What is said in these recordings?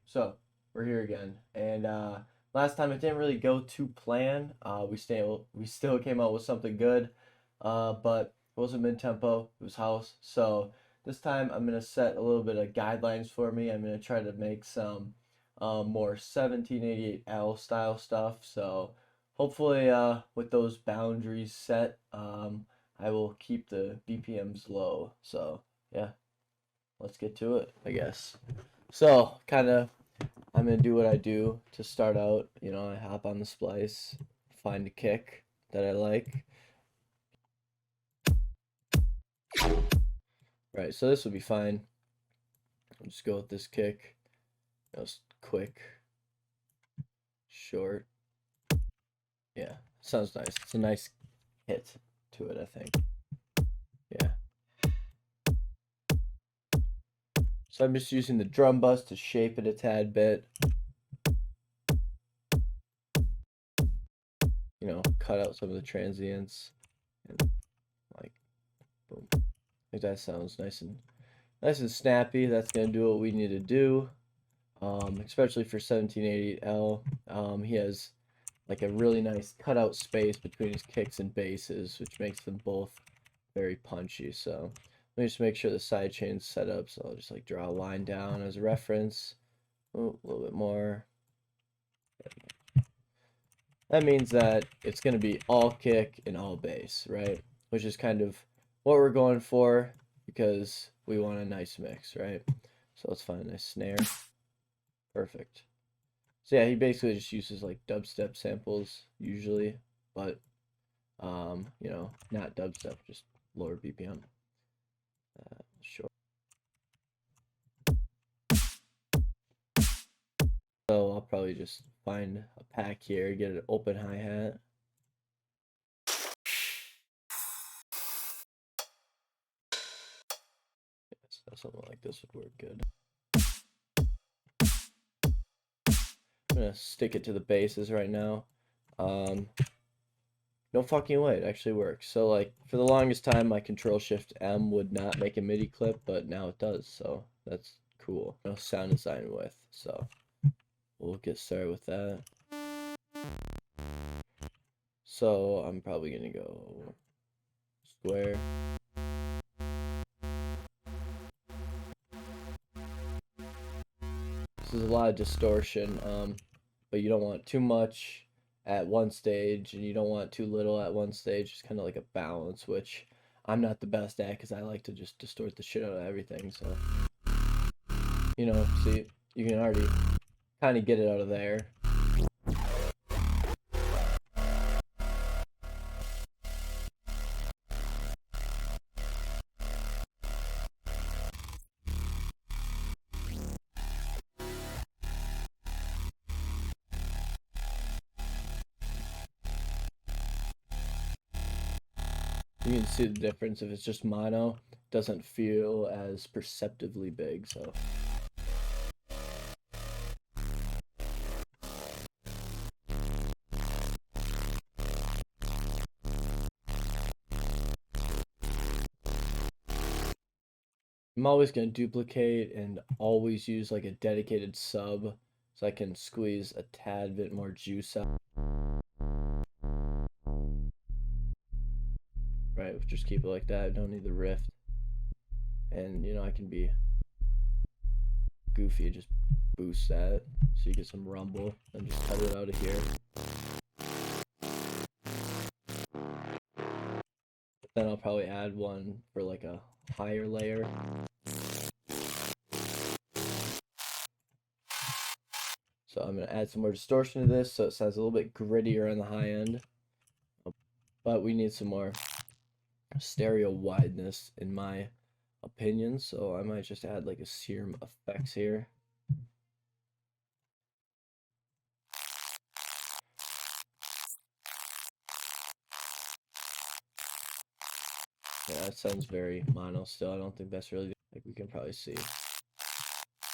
So we're here again, and last time it didn't really go to plan. We still came out with something good, but it wasn't mid tempo. It was house. So this time I'm gonna set a little bit of guidelines for me. I'm gonna try to make some more 1788L style stuff. So hopefully, with those boundaries set, I will keep the BPMs low. So yeah, let's get to it, I guess. So kind of I'm gonna do what I do to start out. I hop on the splice, find a kick that I like. Right, so this will be fine. I'll just go with this kick. Just quick, short. Yeah, sounds nice. It's a nice hit to it, I think. Yeah. So I'm just using the drum bus to shape it a tad bit. Cut out some of the transients. And like, boom. I think that sounds nice and snappy. That's gonna do what we need to do. Especially for 1780L. He has like a really nice cutout space between his kicks and basses, which makes them both very punchy. So let me just make sure the side chain's set up. So I'll just like draw a line down as a reference. Oh, a little bit more. That means that it's going to be all kick and all bass, right? Which is kind of what we're going for because we want a nice mix, right? So let's find a nice snare. Perfect. So yeah, he basically just uses like dubstep samples usually, but not dubstep, just lower BPM. Sure. So I'll probably just find a pack here, get an open hi-hat. So something like this would work good. I'm gonna stick it to the basses right now. No fucking way, it actually works. So like for the longest time my Control Shift M would not make a MIDI clip, but now it does, so that's cool. No sound design with, so we'll get started with that. So I'm probably gonna go square. This is a lot of distortion, but you don't want too much at one stage and you don't want too little at one stage. It's kind of like a balance, which I'm not the best at because I like to just distort the shit out of everything. So see, you can already kind of get it out of there. You can see the difference. If it's just mono, it doesn't feel as perceptively big. So I'm always going to duplicate and always use like a dedicated sub so I can squeeze a tad bit more juice out. Right, just keep it like that. I don't need the rift. And I can be goofy, just boost that so you get some rumble and just cut it out of here. Then I'll probably add one for like a higher layer. So I'm going to add some more distortion to this so it sounds a little bit grittier on the high end. But we need some more stereo wideness in my opinion, so I might just add like a serum effects here. Yeah, that sounds very mono still. I don't think that's really, like, we can probably see.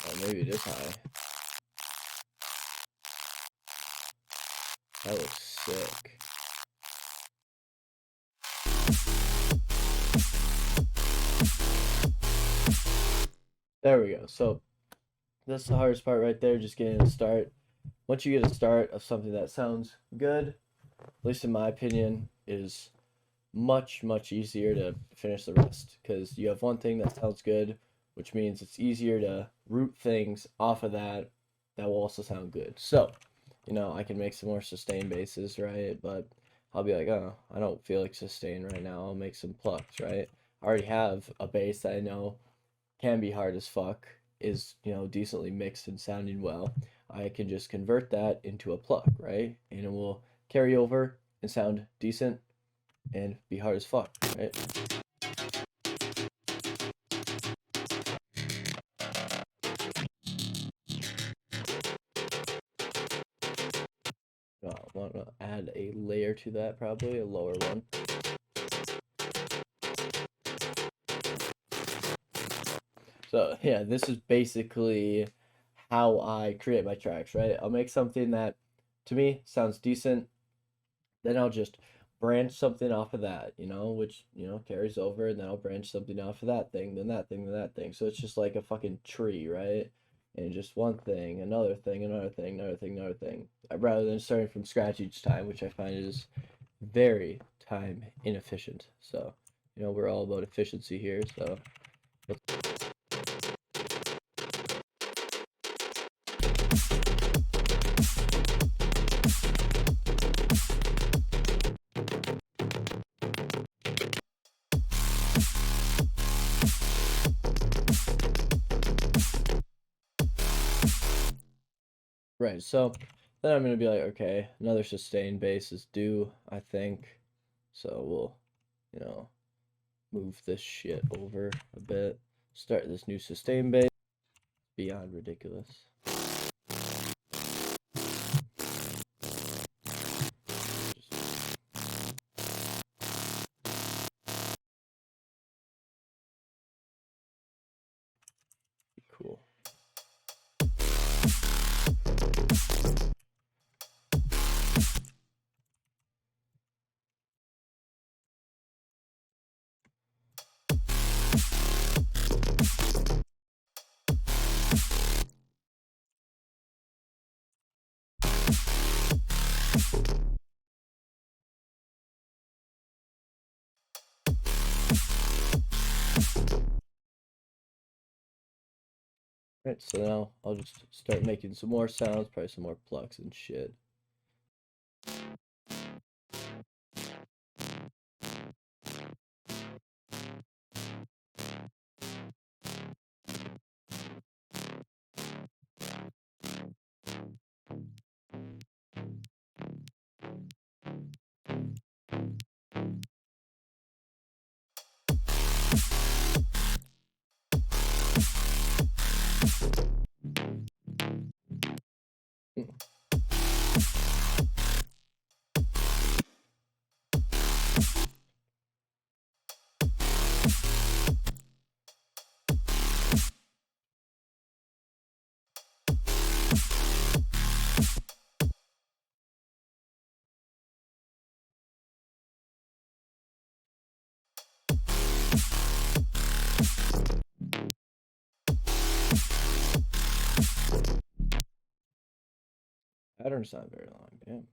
Oh, maybe it is high. That looks sick. There we go. So That's the hardest part right there, just getting a start. Once you get a start of something that sounds good, at least in my opinion, is much easier to finish the rest because you have one thing that sounds good, which means it's easier to root things off of that that will also sound good. So, I can make some more sustain basses, right? But I'll be like, oh, I don't feel like sustain right now. I'll make some plucks, right? I already have a bass that I know can be hard as fuck, is, decently mixed and sounding well. I can just convert that into a pluck, right? And it will carry over and sound decent and be hard as fuck, right? I want to add a layer to that, probably a lower one. So yeah, this is basically how I create my tracks, right? I'll make something that to me sounds decent, then I'll just branch something off of that, which, carries over, and then I'll branch something off of that thing, then that thing, then that thing. So it's just like a fucking tree, right? And just one thing, another thing, another thing, another thing, another thing. Rather than starting from scratch each time, which I find is very time inefficient. So, we're all about efficiency here, so right. So then I'm gonna be like, okay, another sustain bass is due, I think. So we'll, move this shit over a bit. Start this new sustain bass. Beyond ridiculous. Cool. Right, so now I'll just start making some more sounds, probably some more plucks and shit. Pattern's not very long, damn.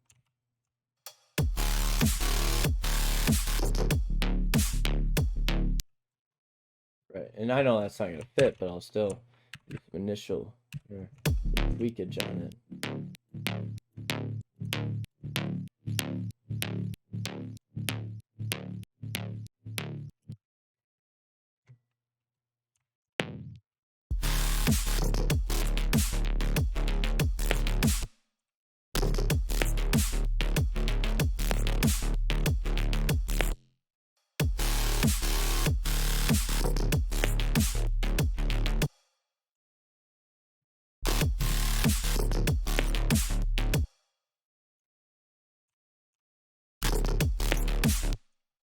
Right, and I know that's not gonna fit, but I'll still do some initial tweakage on it.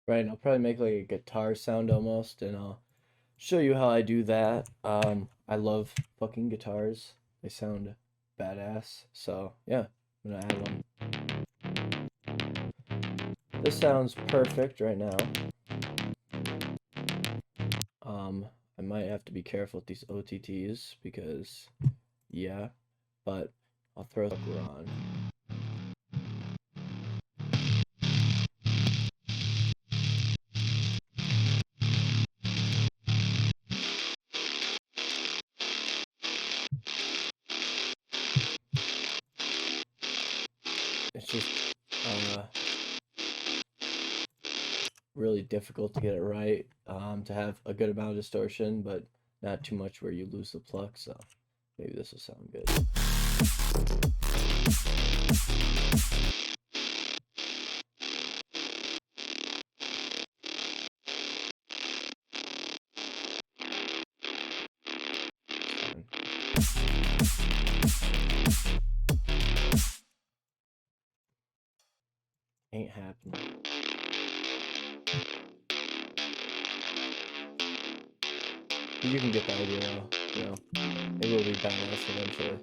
Right, and I'll probably make like a guitar sound almost, and I'll show you how I do that. I love fucking guitars. They sound badass. So yeah, I'm gonna add one. This sounds perfect right now. I might have to be careful with these OTTs because yeah, but I'll throw sucker on. It's just really difficult to get it right, to have a good amount of distortion, but not too much where you lose the pluck, so maybe this will sound good. Ain't happening. But you can get the idea though, you know. It will be balanced eventually.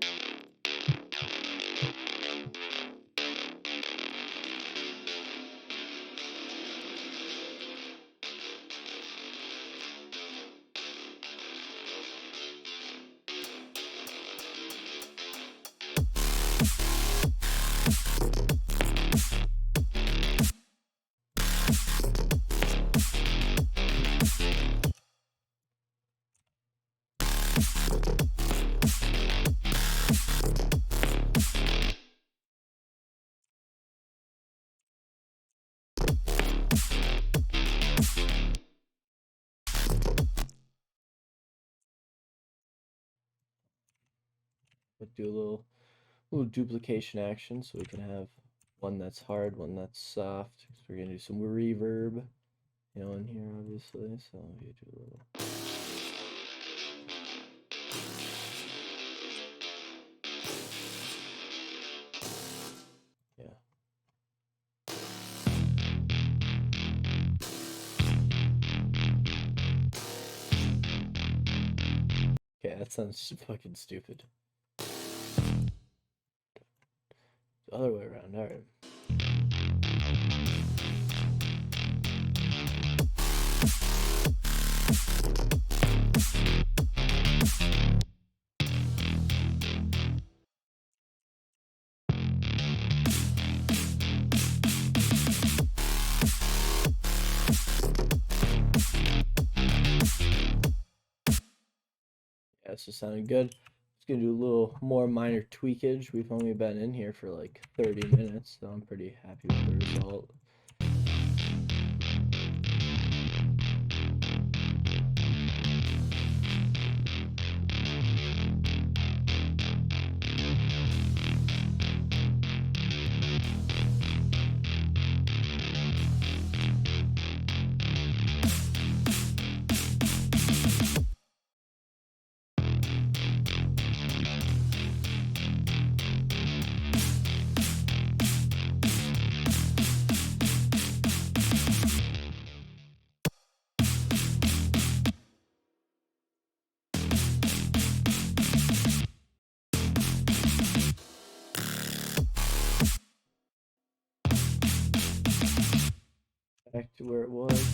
But do a little duplication action so we can have one that's hard, one that's soft. Because we're gonna do some reverb, you know, in here obviously. So you do a little. Yeah. Okay, that sounds fucking stupid. The other way around, alright. Yeah, this is sounding good. Just gonna do a little more minor tweakage. We've only been in here for like 30 minutes, so I'm pretty happy with the result. Back to where it was.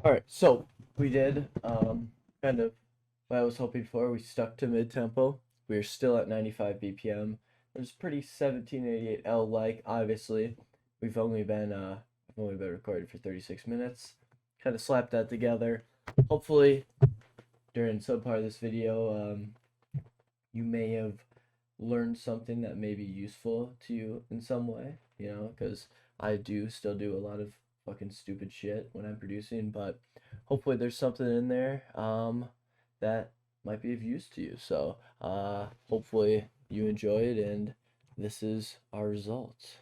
All right, so we did kind of what I was hoping for. We stuck to mid tempo. We are still at 95 BPM. It's pretty 1788L like. Obviously, I've only been recording for 36 minutes. Kind of slapped that together. Hopefully, during some part of this video, you may have learned something that may be useful to you in some way. You know, because I do still do a lot of fucking stupid shit when I'm producing, but hopefully there's something in there that might be of use to you. So hopefully you enjoy it, and this is our results.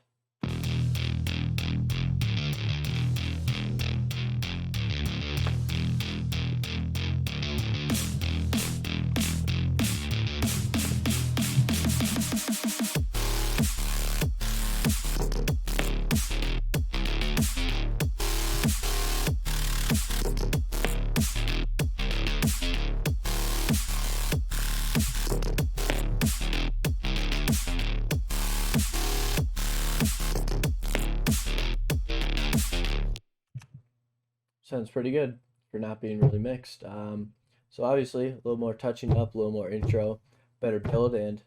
Sounds pretty good for not being really mixed. So obviously a little more touching up, a little more intro, better build, and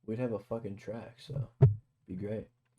we'd have a fucking track. So be great.